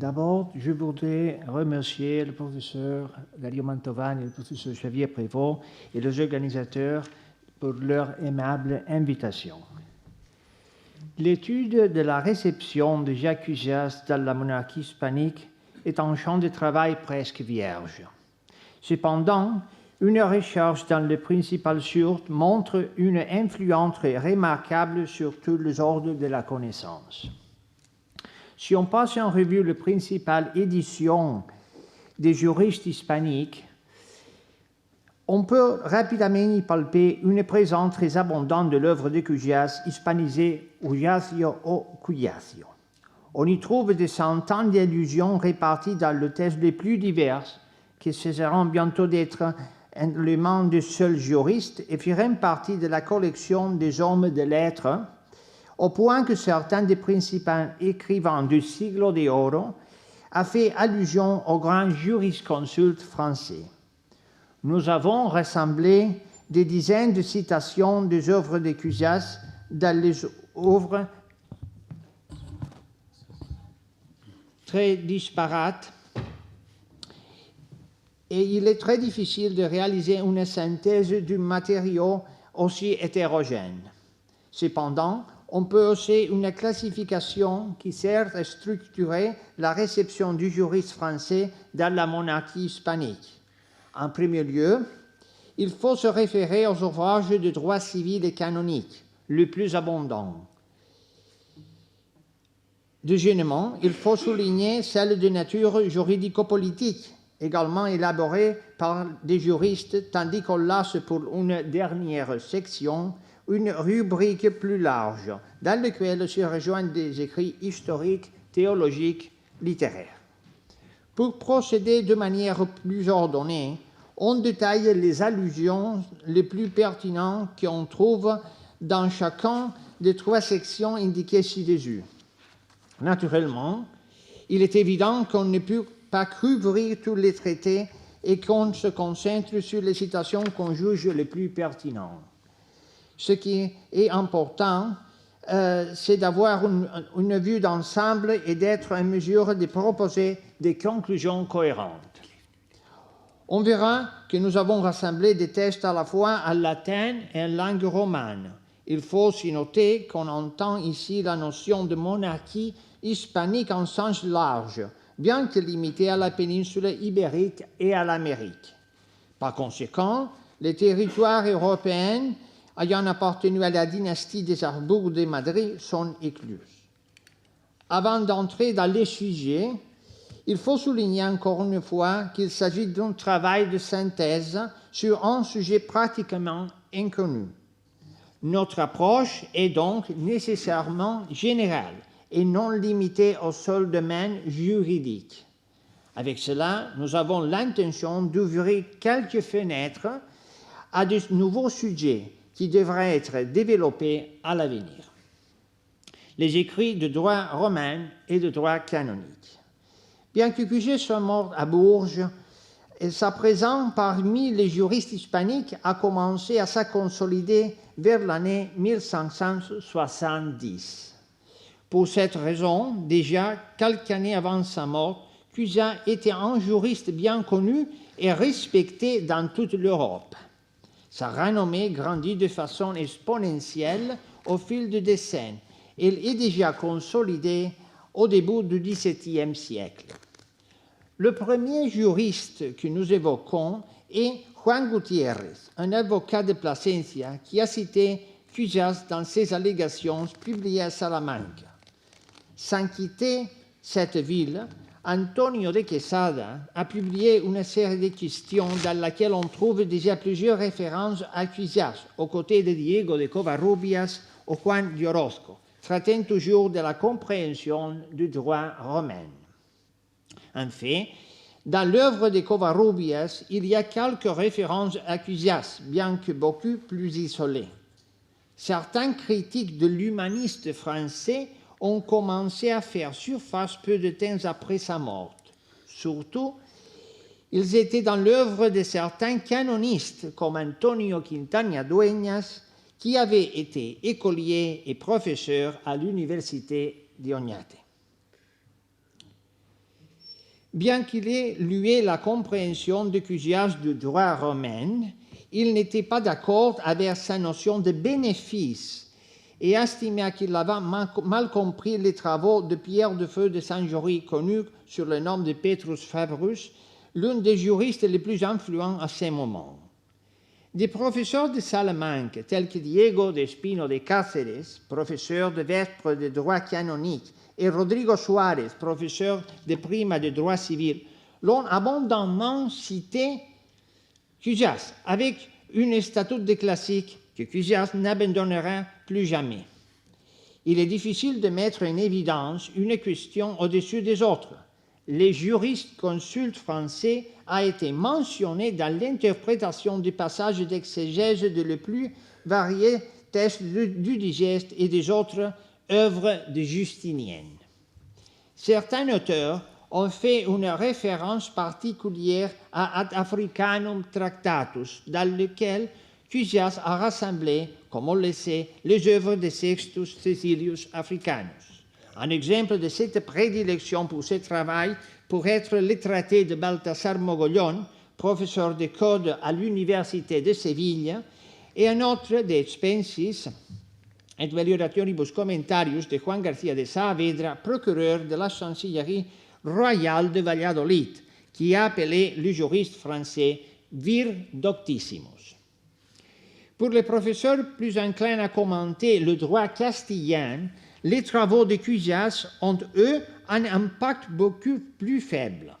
D'abord, je voudrais remercier le professeur Dario Mantovani et le professeur Xavier Prévost et les organisateurs pour leur aimable invitation. L'étude de la réception de Jacques Cusias dans la monarchie hispanique est un champ de travail presque vierge. Cependant, une recherche dans le principal source montre une influence remarquable sur tous les ordres de la connaissance. Si on passe en revue la principale édition des juristes hispaniques, on peut rapidement y palper une présence très abondante de l'œuvre de Cusias hispanisée Ujacio o Cuyasio. On y trouve des centaines d'allusions réparties dans les textes les plus divers, qui cesseront bientôt d'être les mains de seuls juristes et feront partie de la collection des hommes de lettres, au point que certains des principaux écrivains du Siglo de Oro ont fait allusion aux grands jurisconsultes français. Nous avons rassemblé des dizaines de citations des œuvres de Cusias dans les œuvres très disparates, et il est très difficile de réaliser une synthèse du matériau aussi hétérogène. Cependant, on peut aussi une classification qui sert à structurer la réception du juriste français dans la monarchie hispanique. En premier lieu, il faut se référer aux ouvrages de droit civil et canonique, les plus abondants. Deuxièmement, il faut souligner celles de nature juridico-politique, également élaborées par des juristes, tandis qu'on laisse pour une dernière section une rubrique plus large, dans laquelle se rejoignent des écrits historiques, théologiques, littéraires. Pour procéder de manière plus ordonnée, on détaille les allusions les plus pertinentes qu'on trouve dans chacune des trois sections indiquées ci-dessus. Naturellement, il est évident qu'on ne peut pas couvrir tous les traités et qu'on se concentre sur les citations qu'on juge les plus pertinentes. Ce qui est important, c'est d'avoir une vue d'ensemble et d'être en mesure de proposer des conclusions cohérentes. On verra que nous avons rassemblé des textes à la fois en latin et en langue romane. Il faut aussi noter qu'on entend ici la notion de monarchie hispanique en sens large, bien que limitée à la péninsule ibérique et à l'Amérique. Par conséquent, les territoires européens ayant appartenu à la dynastie des Habsbourg de Madrid sont exclus. Avant d'entrer dans les sujets, il faut souligner encore une fois qu'il s'agit d'un travail de synthèse sur un sujet pratiquement inconnu. Notre approche est donc nécessairement générale et non limitée au seul domaine juridique. Avec cela, nous avons l'intention d'ouvrir quelques fenêtres à de nouveaux sujets qui devraient être développés à l'avenir. Les écrits de droit romain et de droit canonique. Bien que Cusias soit mort à Bourges, sa présence parmi les juristes hispaniques a commencé à se consolider vers l'année 1570. Pour cette raison, déjà quelques années avant sa mort, Cusias était un juriste bien connu et respecté dans toute l'Europe. Sa renommée grandit de façon exponentielle au fil des décennies. Elle est déjà consolidée au début du XVIIe siècle. Le premier juriste que nous évoquons est Juan Gutiérrez, un avocat de Plasencia qui a cité Cusias dans ses allégations publiées à Salamanque. Sans quitter cette ville, Antonio de Quesada a publié une série de questions dans laquelle on trouve déjà plusieurs références à Cusias, aux côtés de Diego de Covarrubias ou Juan de Orozco, traitant toujours de la compréhension du droit romain. En fait, dans l'œuvre de Covarrubias, il y a quelques références à Cusias, bien que beaucoup plus isolées. Certains critiques de l'humaniste français ont commencé à faire surface peu de temps après sa mort. Surtout, ils étaient dans l'œuvre de certains canonistes, comme Antonio Quintana Dueñas, qui avait été écolier et professeur à l'université d'Oñate. Bien qu'il ait loué la compréhension de Cusias du droit romain, il n'était pas d'accord avec sa notion de bénéfice et estimait qu'il avait mal compris les travaux de Pierre de Feu de Saint-Jory, connu sous le nom de Petrus Fabrus, l'un des juristes les plus influents à ce moment. Des professeurs de Salamanque, tels que Diego de Espino de Cáceres, professeur de vêpres de droit canonique, et Rodrigo Suárez, professeur de prima de droit civil, l'ont abondamment cité Cusias, avec une statue de classique que Cusias n'abandonnera plus jamais. Il est difficile de mettre en évidence une question au-dessus des autres. Les juristes consultes français a été mentionné dans l'interprétation du passage d'exégèse de les plus variés textes du Digeste et des autres œuvres de Justinien. Certains auteurs ont fait une référence particulière à Ad Africanum Tractatus, dans lequel Cusias a rassemblé, comme on le sait, les œuvres de Sextus Caecilius Africanus. Un exemple de cette prédilection pour ce travail pourrait être le traité de Baltasar Mogollon, professeur de code à l'Université de Séville, et un autre de Spensis et Valiorationibus Commentarius de Juan García de Saavedra, procureur de la chancellerie royale de Valladolid, qui a appelé le juriste français vir doctissimus. Pour les professeurs plus enclins à commenter le droit castillan, les travaux de Cusias ont, eux, un impact beaucoup plus faible.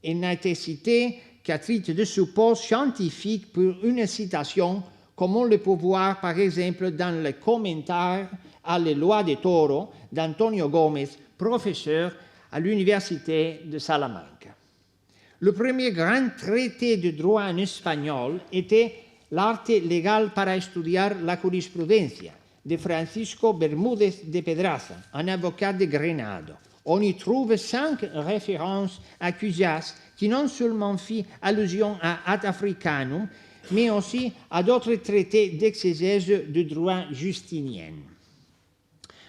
Il n'a été cité qu'à titre de support scientifique pour une citation, comme on le peut voir par exemple dans le commentaire à la loi de Toro d'Antonio Gómez, professeur à l'Université de Salamanque. Le premier grand traité de droit en espagnol était L'arte legal para estudiar la jurisprudencia de Francisco Bermúdez de Pedraza, un avocat de Grenade. On y trouve 5 références à Cusias qui non seulement fit allusion à Ad Africanum, mais aussi à d'autres traités d'exégèse de droit justinien.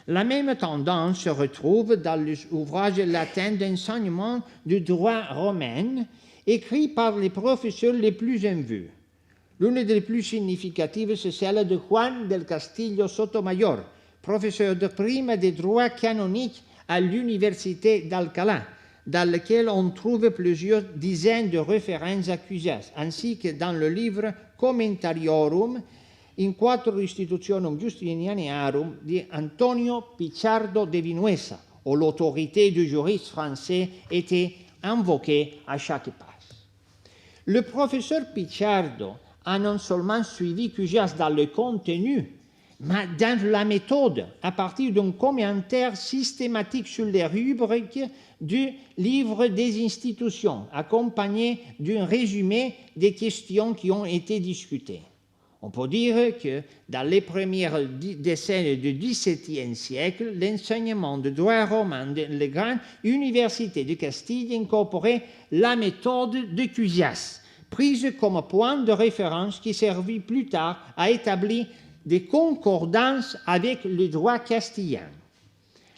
La même tendance se retrouve dans les ouvrages latins d'enseignement du droit romain, écrits par les professeurs les plus en vue. L'une des plus significatives, c'est celle de Juan del Castillo Sotomayor, professeur de prime de droit canonique à l'Université d'Alcalá, dans lequel on trouve plusieurs dizaines de références à Cusias, ainsi que dans le livre Commentarium in quattro institutionum Justinianarum de Antonio Pichardo de Vinuesa, où l'autorité du juriste français était invoquée à chaque passe. Le professeur Pichardo a non seulement suivi Cusias dans le contenu, mais dans la méthode, à partir d'un commentaire systématique sur les rubriques du livre des institutions, accompagné d'un résumé des questions qui ont été discutées. On peut dire que dans les premières décennies du XVIIe siècle, l'enseignement du droit romain de la grande université de Castille incorporait la méthode de Cusias, prise comme point de référence qui servit plus tard à établir des concordances avec le droit castillan.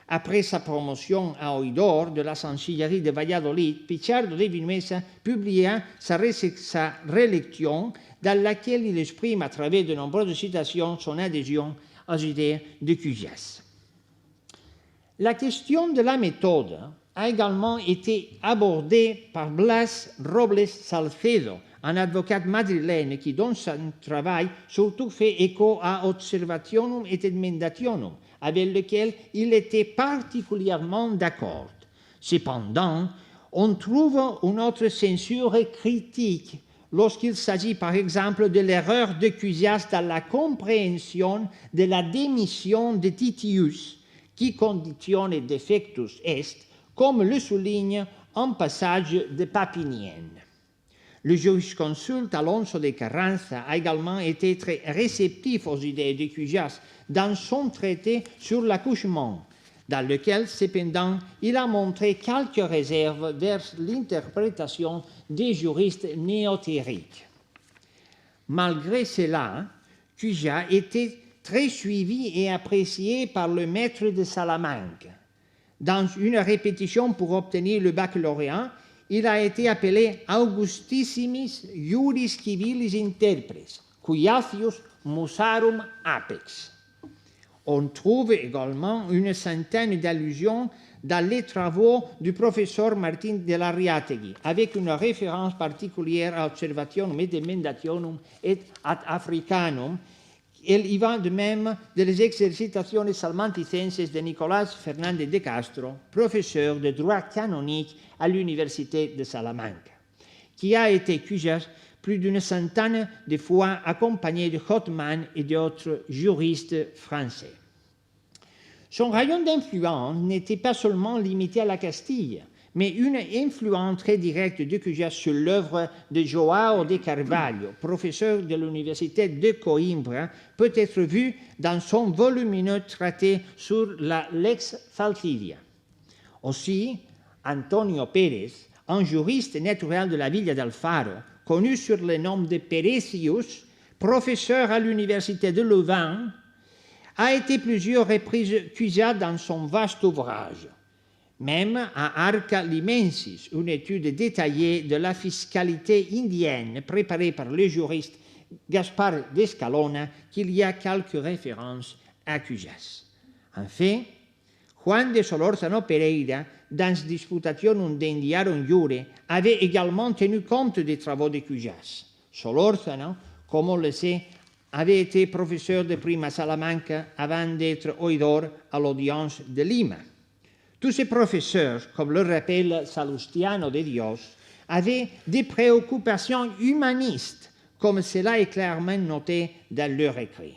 Après sa promotion à Oidor de la chancellerie de Valladolid, Pichardo de Vinuesa publia sa relecture dans laquelle il exprime à travers de nombreuses citations son adhésion aux idées de Cusias. La question de la méthode a également été abordée par Blas Robles Salcedo, un avocat madrilène qui, dans son travail, surtout fait écho à Observationum et Emendationum, avec lequel il était particulièrement d'accord. Cependant, on trouve une autre censure critique lorsqu'il s'agit par exemple de l'erreur de Cusias dans la compréhension de la démission de Titius, qui conditione defectus est, comme le souligne un passage de Papinien. Le jurisconsulte Alonso de Carranza a également été très réceptif aux idées de Cusias dans son traité sur l'accouchement, dans lequel, cependant, il a montré quelques réserves vers l'interprétation des juristes néotériques. Malgré cela, Cusias était très suivi et apprécié par le maître de Salamanque. Dans une répétition pour obtenir le baccalauréat, il a été appelé Augustissimis Juris Civilis Interpres, Cujacius Musarum Apex. On trouve également une centaine d'allusions dans les travaux du professeur Martin de l'Ariategui, avec une référence particulière à Observationum et Emendationum et ad Africanum. Il va de même des Exercitationes Salmanticenses de Nicolas Fernández de Castro, professeur de droit canonique à l'Université de Salamanque, qui a été cujas plus d'une centaine de fois accompagné de Hottmann et d'autres juristes français. Son rayon d'influence n'était pas seulement limité à la Castille, mais une influence très directe de Cujas sur l'œuvre de João de Carvalho, professeur de l'Université de Coimbra, peut être vue dans son volumineux traité sur la Lex Faltivia. Aussi, Antonio Pérez, un juriste naturel de la Villa d'Alfaro, connu sur le nom de Perecius, professeur à l'Université de Louvain, a été plusieurs reprises accusé dans son vaste ouvrage. Même à Arca Limensis, une étude détaillée de la fiscalité indienne préparée par le juriste Gaspar d'Escalona, qu'il y a quelques références à Cujas. En fait, Juan de Solórzano Pereira, dans Disputationum de Indiarum Jure, avait également tenu compte des travaux de Cujas. Solórzano, comme on le sait, avait été professeur de prime à Salamanca avant d'être oidor à l'audience de Lima. Tous ces professeurs, comme le rappelle Salustiano de Dios, avaient des préoccupations humanistes, comme cela est clairement noté dans leur écrit.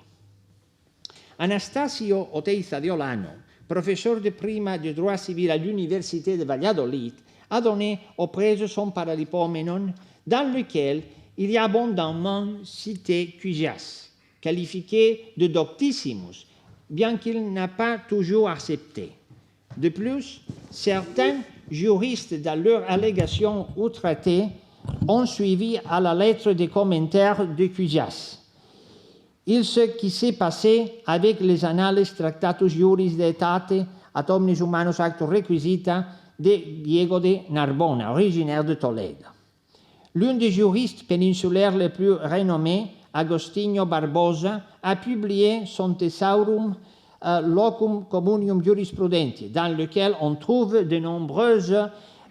Anastasio Oteiza de Olano, professeur de prima de droit civil à l'Université de Valladolid, a donné au presse son Paralipomenon, dans lequel il y a abondamment cité Cujas, qualifié de doctissimus, bien qu'il n'a pas toujours accepté. De plus, certains juristes, dans leurs allégations ou traités, ont suivi à la lettre des commentaires de Cujas. Il ce qui s'est passé avec les Annales Tractatus Juris de Aetate ad omnis humanus actus requisita de Diego de Narbona, originaire de Toledo. L'un des juristes péninsulaires les plus renommés, Agostinho Barbosa, a publié son Thesaurum Locum Communium Jurisprudentiae, dans lequel on trouve de nombreuses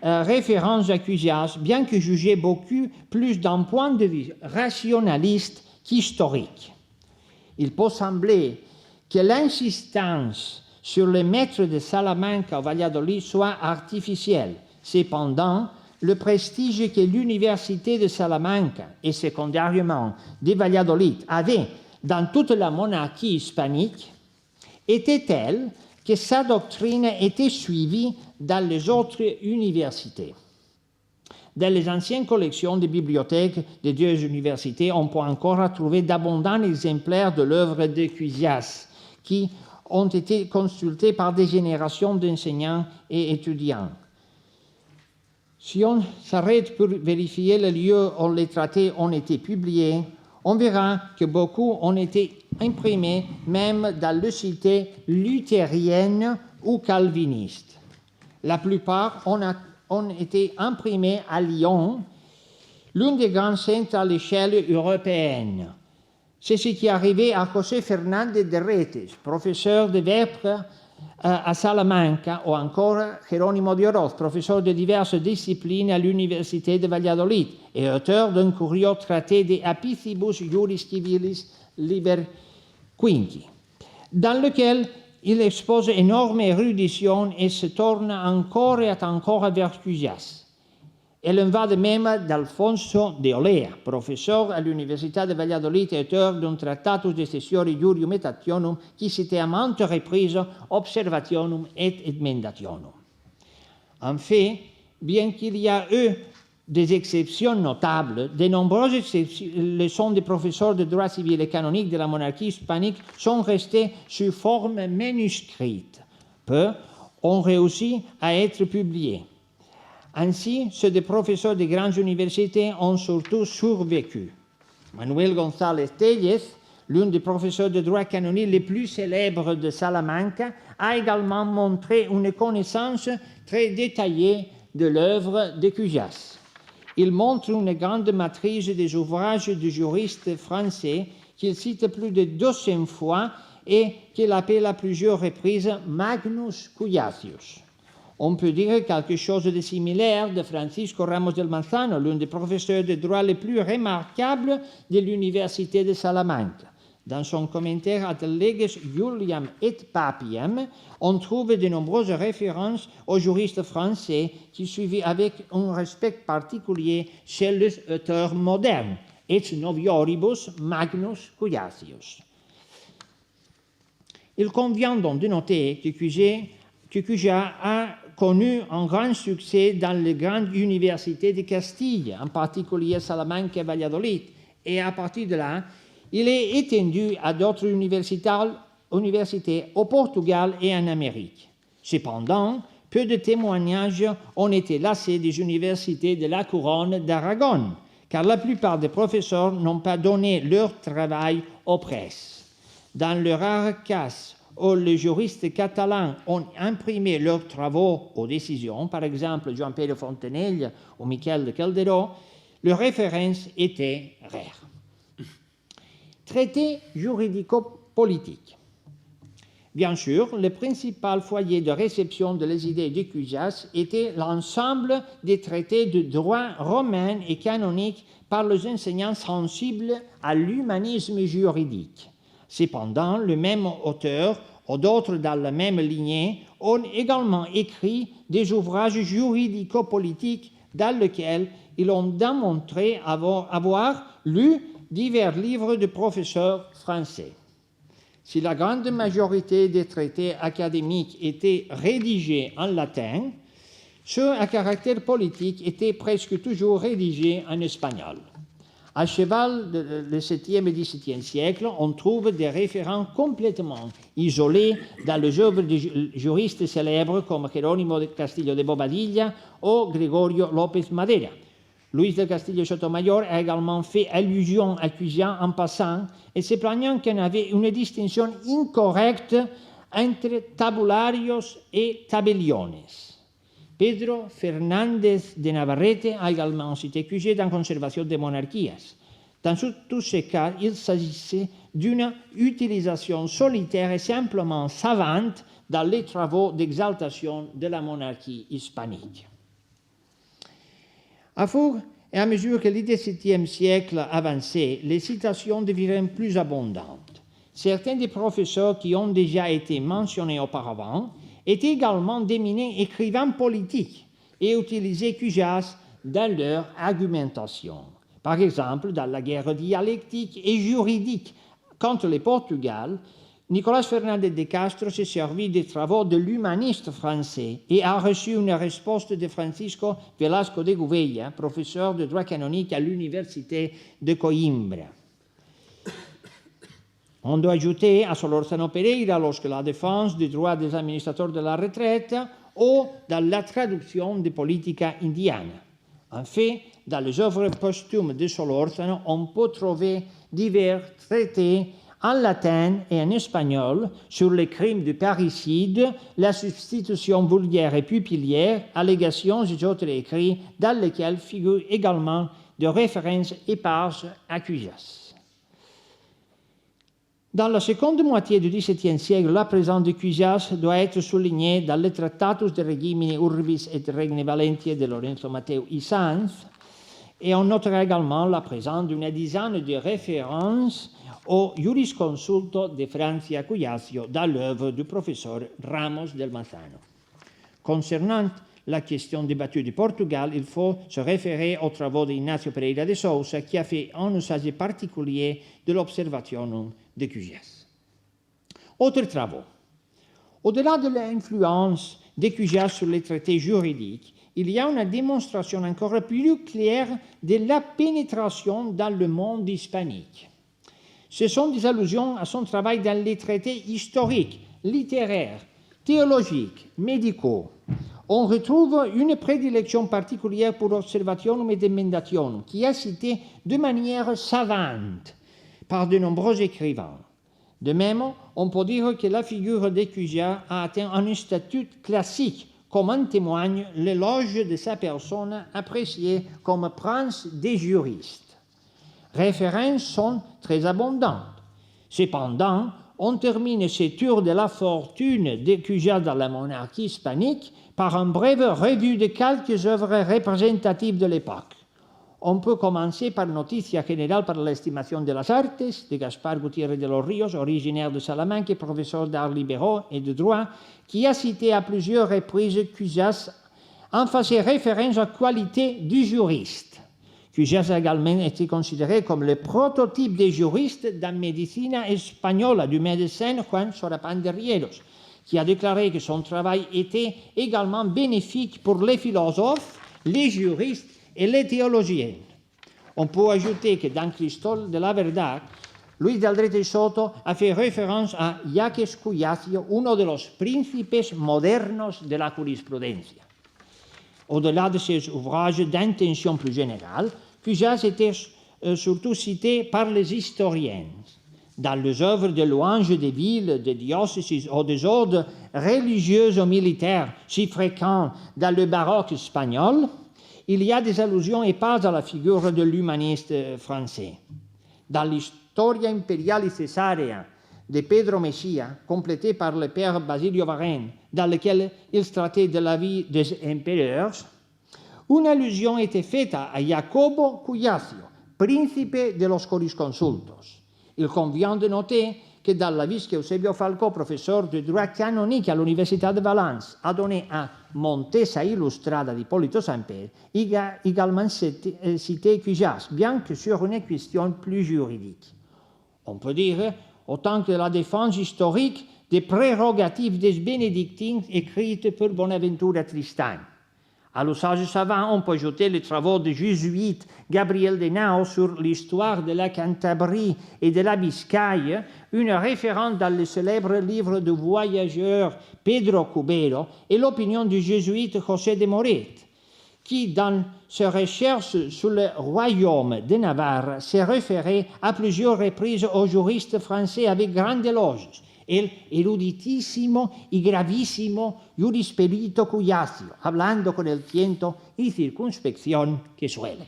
références à Cujas, bien que jugées beaucoup plus d'un point de vue rationaliste qu'historique. Il peut sembler que l'insistance sur le maître de Salamanca au Valladolid soit artificielle. Cependant, le prestige que l'Université de Salamanca et secondairement de Valladolid avait dans toute la monarchie hispanique était telle que sa doctrine était suivie dans les autres universités. Dans les anciennes collections de bibliothèques des deux universités, on peut encore trouver d'abondants exemplaires de l'œuvre de Cujas qui ont été consultés par des générations d'enseignants et étudiants. Si on s'arrête pour vérifier les lieux où les traités ont été publiés, on verra que beaucoup ont été imprimés même dans les cités luthériennes ou calvinistes. La plupart ont été imprimés à Lyon, l'un des grands centres à l'échelle européenne. C'est ce qui est arrivé à José Fernández de Retes, professeur de Vêpres à Salamanca, ou encore Jerónimo de Oroz, professeur de diverses disciplines à l'Université de Valladolid et auteur d'un curieux traité de Apicibus Juris Civilis Liber Quinqui, dans lequel il expose énorme érudition et se tourne encore et encore vers Cujas. Il en va de même d'Alfonso de Olea, professeur à l'Université de Valladolid et auteur d'un Tractatus de Cessione Jurium et Actionum qui citait à maintes reprises Observationum et Emendationum. En fait, bien qu'il y a eu des exceptions notables, de nombreuses leçons des professeurs de droit civil et canonique de la monarchie hispanique sont restées sous forme manuscrite. Peu ont réussi à être publiés. Ainsi, ceux des professeurs de grandes universités ont surtout survécu. Manuel González Tellez, l'un des professeurs de droit canonique les plus célèbres de Salamanca, a également montré une connaissance très détaillée de l'œuvre de Cujas. Il montre une grande maîtrise des ouvrages de juristes français qu'il cite plus de 200 fois et qu'il appelle à plusieurs reprises Magnus Cujacius. On peut dire quelque chose de similaire de Francisco Ramos del Manzano, l'un des professeurs de droit les plus remarquables de l'Université de Salamanque. Dans son commentaire Ad leges Juliam et Papiem, on trouve de nombreuses références aux juristes français qui suivaient avec un respect particulier chez les auteurs modernes, et novioribus Magnus Cujacius. Il convient donc de noter que Cujas a connu un grand succès dans les grandes universités de Castille, en particulier Salamanque et Valladolid, et à partir de là, il est étendu à d'autres universités au Portugal et en Amérique. Cependant, peu de témoignages ont été laissés des universités de la couronne d'Aragon, car la plupart des professeurs n'ont pas donné leur travail aux presses. Dans le rare cas où les juristes catalans ont imprimé leurs travaux aux décisions, par exemple Joan Pere Fontenelle ou Miquel de Calderó, leurs références étaient rares. Traité juridico-politique. Bien sûr, le principal foyer de réception des idées de Cujas était l'ensemble des traités de droit romain et canonique par les enseignants sensibles à l'humanisme juridique. Cependant, le même auteur ou d'autres dans la même lignée ont également écrit des ouvrages juridico-politiques dans lesquels ils ont démontré avoir lu divers livres de professeurs français. Si la grande majorité des traités académiques étaient rédigés en latin, ceux à caractère politique étaient presque toujours rédigés en espagnol. À cheval du 7e et 17e siècle, on trouve des référents complètement isolés dans les œuvres de juristes célèbres comme Jerónimo de Castillo de Bobadilla ou Gregorio López Madera. Luis de Castillo Sotomayor a également fait allusion à Cujas en passant et se plaignant qu'il y avait une distinction incorrecte entre tabularios et tabelliones. Pedro Fernández de Navarrete a également cité Cujas dans Conservation des monarchies. Dans tous ces cas, il s'agissait d'une utilisation solitaire et simplement savante dans les travaux d'exaltation de la monarchie hispanique. À fur et à mesure que le XVIIe siècle avançait, les citations deviennent plus abondantes. Certains des professeurs qui ont déjà été mentionnés auparavant étaient également d'éminents écrivains politiques et utilisaient Cujas dans leur argumentation. Par exemple, dans la guerre dialectique et juridique contre le Portugal, Nicolas Fernández de Castro s'est servi des travaux de l'humaniste français et a reçu une réponse de Francisco Velasco de Gouveia, professeur de droit canonique à l'université de Coimbra. On doit ajouter à Solórzano Pereira lorsque la défense des droits des administrateurs de la retraite ou dans la traduction de Politica Indiana. En fait, dans les œuvres posthumes de Solórzano, on peut trouver divers traités en latin et en espagnol sur les crimes de parricide, la substitution vulgaire et pupillaire, allégations et autres écrits dans lesquels figurent également des références éparses à Cujas. Dans la seconde moitié du XVIIe siècle, la présence de Cujas doit être soulignée dans le Tractatus de Regimine Urbis et Regne Valentiae de Lorenzo Matteo y Sanz, et on notera également la présence d'une dizaine de références au jurisconsulto de Francia Cuyasio dans l'œuvre du professeur Ramos del Manzano. Concernant la question débattue du Portugal, il faut se référer aux travaux d'Ignacio Pereira de Sousa qui a fait un usage particulier de l'observationum de Cujas. Autres travaux. Au-delà de l'influence de Cujas sur les traités juridiques, il y a une démonstration encore plus claire de la pénétration dans le monde hispanique. Ce sont des allusions à son travail dans les traités historiques, littéraires, théologiques, médicaux. On retrouve une prédilection particulière pour Observationum et Emendationum, qui est citée de manière savante par de nombreux écrivains. De même, on peut dire que la figure de Cujas a atteint un statut classique comme en témoigne l'éloge de sa personne appréciée comme prince des juristes. Références sont très abondantes. Cependant, on termine ce tour de la fortune de Cujas dans la monarchie hispanique par une brève revue de quelques œuvres représentatives de l'époque. On peut commencer par Noticia General para la Estimación de las Artes de Gaspar Gutiérrez de los Ríos, originaire de Salamanque, professeur d'arts libéraux et de droit, qui a cité à plusieurs reprises Cujas en faisant référence à la qualité du juriste. Cujas a également été considéré comme le prototype des juristes dans la médecine espagnole du médecin Juan Sorapan de Rieros, qui a déclaré que son travail était également bénéfique pour les philosophes, les juristes et les théologiens. On peut ajouter que dans Cristol de la Verdad, Luis de Aldrete Soto a fait référence a Jacques Cujacio, uno de los príncipes modernos de la jurisprudencia. Au-delà de ses ouvrages d'intention plus générale, Cujas était surtout cité par les historiens. Dans les œuvres de louange des villes, des diocèses ou des ordres religieux ou militaires si fréquents dans le baroque espagnol, il y a des allusions éparses à la figure de l'humaniste français. Dans l'Historia Imperial y Cesarea de Pedro Mexia, complétée par le père Basilio Varenne, dans lequel il traitait de la vie des empereurs, une allusion était faite à Jacobo Cujacio, principe de los jurisconsultos. Il convient de noter que dans la vie qu'Eusebio Falco, professeur de droit canonique à l'Université de Valence, a donné à Montesa Illustrada d'Hipólito Samper, il a également cité Cujas, bien que sur une question plus juridique. On peut dire, autant que la défense historique des prérogatives des bénédictines écrites par Bonaventura Tristan. À l'usage savant, on peut ajouter les travaux du jésuite Gabriel de Nao sur l'histoire de la Cantabrie et de la Biscaye, une référence dans le célèbre livre du voyageur Pedro Cubero et l'opinion du jésuite José de Moret, qui, dans ses recherches sur le royaume de Navarre, s'est référé à plusieurs reprises aux juristes français avec grande éloge, el eruditissimo y gravísimo jurisperito Cujacio, hablando con el tiento y circunspección que suele.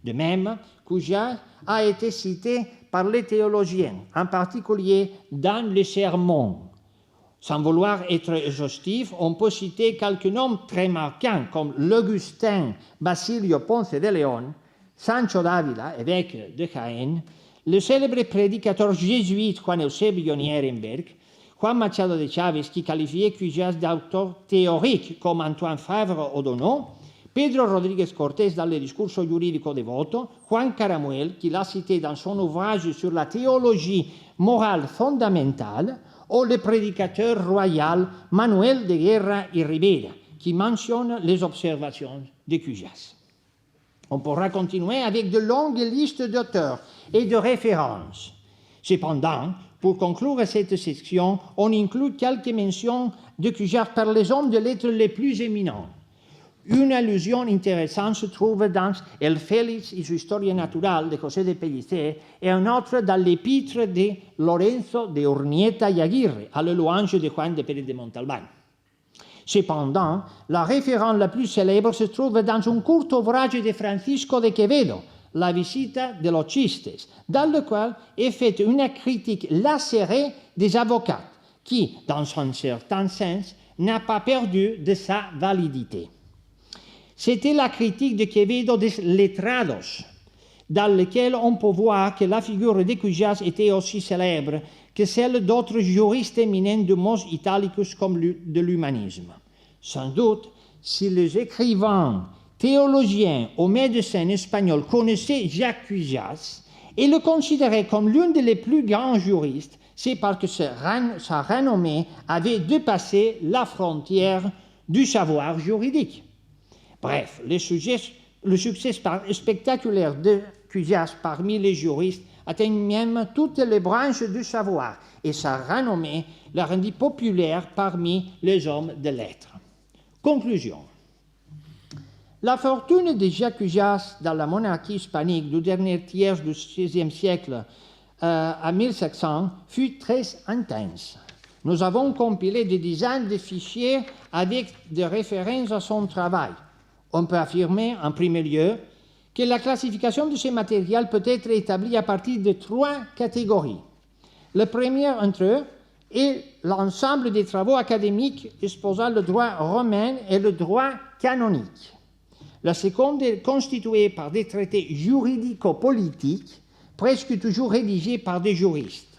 De même, Cujas a été cité par les théologiens, en particulier dans les sermons. Sans vouloir être exhaustif, on peut citer quelques noms très marquants comme l'Augustin Basilio Ponce de León, Sancho d'Ávila, évêque de Jaén, le célèbre prédicateur jésuite Juan Eusebio Nierenberg, Juan Machado de Chaves, qui qualifiait Cujas d'auteur théorique comme Antoine Favre O'Donoghue, Pedro Rodríguez Cortés dans le Discurso Jurídico Devoto, Juan Caramuel, qui l'a cité dans son ouvrage sur la théologie morale fondamentale, ou le prédicateur royal Manuel de Guerra y Ribera, qui mentionne les observations de Cujas. On pourra continuer avec de longues listes d'auteurs et de références. Cependant, pour conclure cette section, on inclut quelques mentions de Cujas par les hommes de lettres les plus éminents. Une allusion intéressante se trouve dans El Félix y su Historia Natural de José de Pellicer et un autre dans l'épître de Lorenzo de Urnieta y Aguirre à la louange de Juan de Pérez de Montalbán. Cependant, la référence la plus célèbre se trouve dans un court ouvrage de Francisco de Quevedo, La Visita de los Chistes, dans lequel est faite une critique lacérée des avocats, qui, dans un certain sens, n'a pas perdu de sa validité. C'était la critique de Quevedo des letrados, dans laquelle on peut voir que la figure de Cujas était aussi célèbre que celle d'autres juristes éminents de mos italicus comme de l'humanisme. Sans doute, si les écrivains, théologiens ou médecins espagnols connaissaient Jacques Cujas et le considéraient comme l'un des plus grands juristes, c'est parce que sa renommée avait dépassé la frontière du savoir juridique. Bref, le succès spectaculaire de Cujas parmi les juristes atteint même toutes les branches du savoir et sa renommée la rendit populaire parmi les hommes de lettres. Conclusion. La fortune de Jacques Cujas dans la monarchie hispanique du dernier tiers du XVIe siècle à 1700 fut très intense. nous avons compilé des dizaines de fichiers avec des références à son travail. On peut affirmer, en premier lieu, que la classification de ces matériels peut être établie à partir de 3 catégories. La première entre eux est l'ensemble des travaux académiques exposant le droit romain et le droit canonique. La seconde est constituée par des traités juridico-politiques, presque toujours rédigés par des juristes.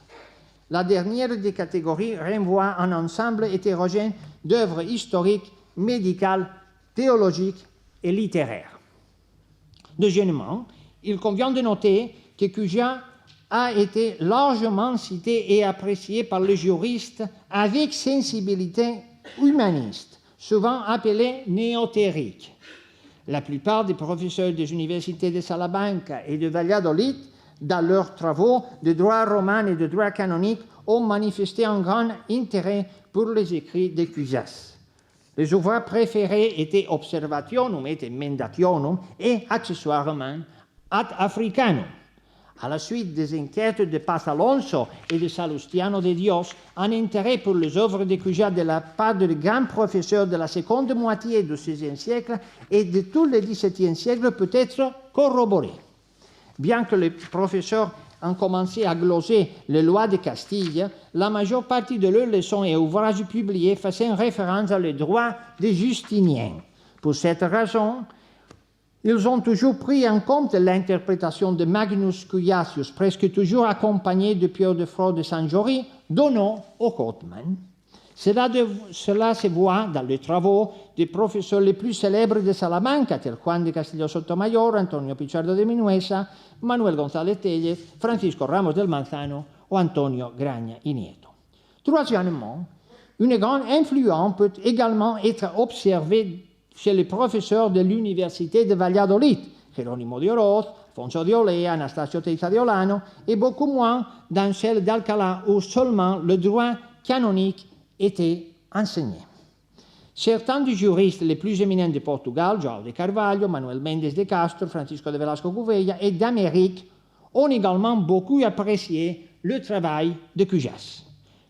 La dernière des catégories renvoie à un ensemble hétérogène d'œuvres historiques, médicales, théologiques et littéraires. Deuxièmement, il convient de noter que Cujas a été largement cité et apprécié par les juristes avec sensibilité humaniste, souvent appelée néotérique. La plupart des professeurs des universités de Salamanca et de Valladolid, dans leurs travaux de droit romain et de droit canonique, ont manifesté un grand intérêt pour les écrits de Cujas. Les ouvrages préférés étaient Observationum et Mendationum et, accessoirement, Ad Africanum. À la suite des enquêtes de Paz Alonso et de Salustiano de Dios, un intérêt pour les œuvres de Cujas de la part de grands professeurs de la seconde moitié du XVIe siècle et de tout le XVIIe siècle peut être corroboré. Bien que les professeurs ont commencé à gloser les lois de Castille, la majeure partie de leurs leçons et ouvrages publiés faisaient référence à les droits des Justiniens. Pour cette raison, ils ont toujours pris en compte l'interprétation de Magnus Cujacius, presque toujours accompagné de Pierre de Fro de Saint-Jory, donnant au Cotman. Cela se voit dans les travaux des professeurs les plus célèbres de Salamanca, tels Juan de Castillo Sotomayor, Antonio Pichardo de Minuesa, Manuel González Tellez, Francisco Ramos del Manzano ou Antonio Gragna y Nieto. Troisièmement, une grande influence peut également être observée chez les professeurs de l'université de Valladolid, Jerónimo de Oroz, Alfonso de Olea, Anastasio Teiza de Olano, et beaucoup moins dans celle d'Alcalá où seulement le droit canonique était enseigné. Certains des juristes les plus éminents de Portugal, João de Carvalho, Manuel Mendes de Castro, Francisco de Velasco Gouveia et d'Amérique, ont également beaucoup apprécié le travail de Cujas.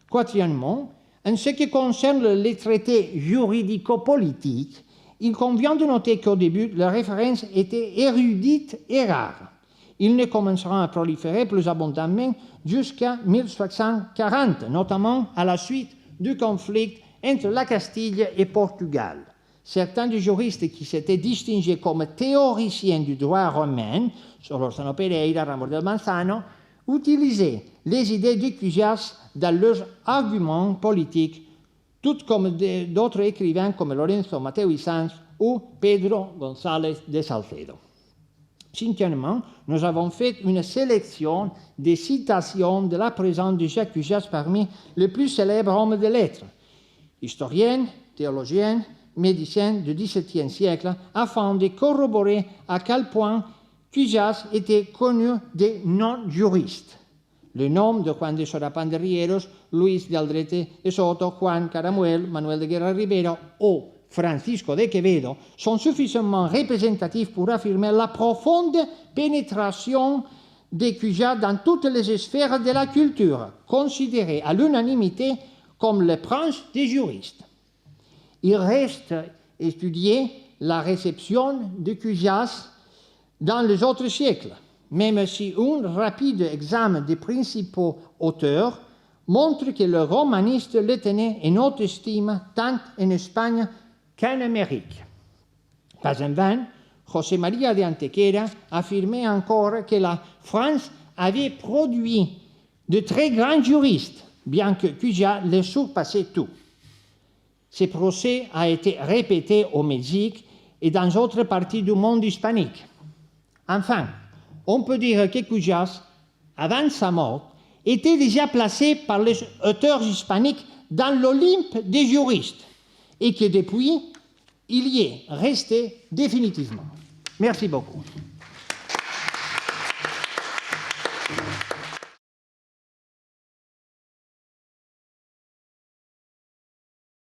Quatrièmement, en ce qui concerne les traités juridico-politiques, il convient de noter qu'au début, les références étaient érudites et rares. Ils ne commenceront à proliférer plus abondamment jusqu'à 1640, notamment à la suite du conflit entre la Castille et Portugal. Certains des juristes qui s'étaient distingués comme théoriciens du droit romain, Solórzano Pereira, Ramos del Manzano, utilisaient les idées de Cujas dans leurs arguments politiques, tout comme d'autres écrivains comme Lorenzo Mateo y Sanz ou Pedro González de Salcedo. Cinquièmement, nous avons fait une sélection des citations de la présence de Jacques Cujas parmi les plus célèbres hommes de lettres, historiens, théologiens, médecins du XVIIe siècle, afin de corroborer à quel point Cujas était connu des non-juristes. Le nom de Juan de Sorapan de Rieros, Luis de Aldrete de Soto, Juan Caramuel, Manuel de Guerra Rivera ou Francisco de Quevedo sont suffisamment représentatifs pour affirmer la profonde pénétration de Cujas dans toutes les sphères de la culture, considéré à l'unanimité comme le prince des juristes. Il reste étudier la réception de Cujas dans les autres siècles, même si un rapide examen des principaux auteurs montre que le romaniste le tenait en haute estime tant en Espagne qu'en Amérique. Pas en vain, José María de Antequera affirmait encore que la France avait produit de très grands juristes, bien que Cujas les surpassait tous. Ce procès a été répété au Mexique et dans d'autres parties du monde hispanique. Enfin, on peut dire que Cujas, avant sa mort, était déjà placé par les auteurs hispaniques dans l'Olympe des juristes et que depuis, il y est resté définitivement. Merci beaucoup.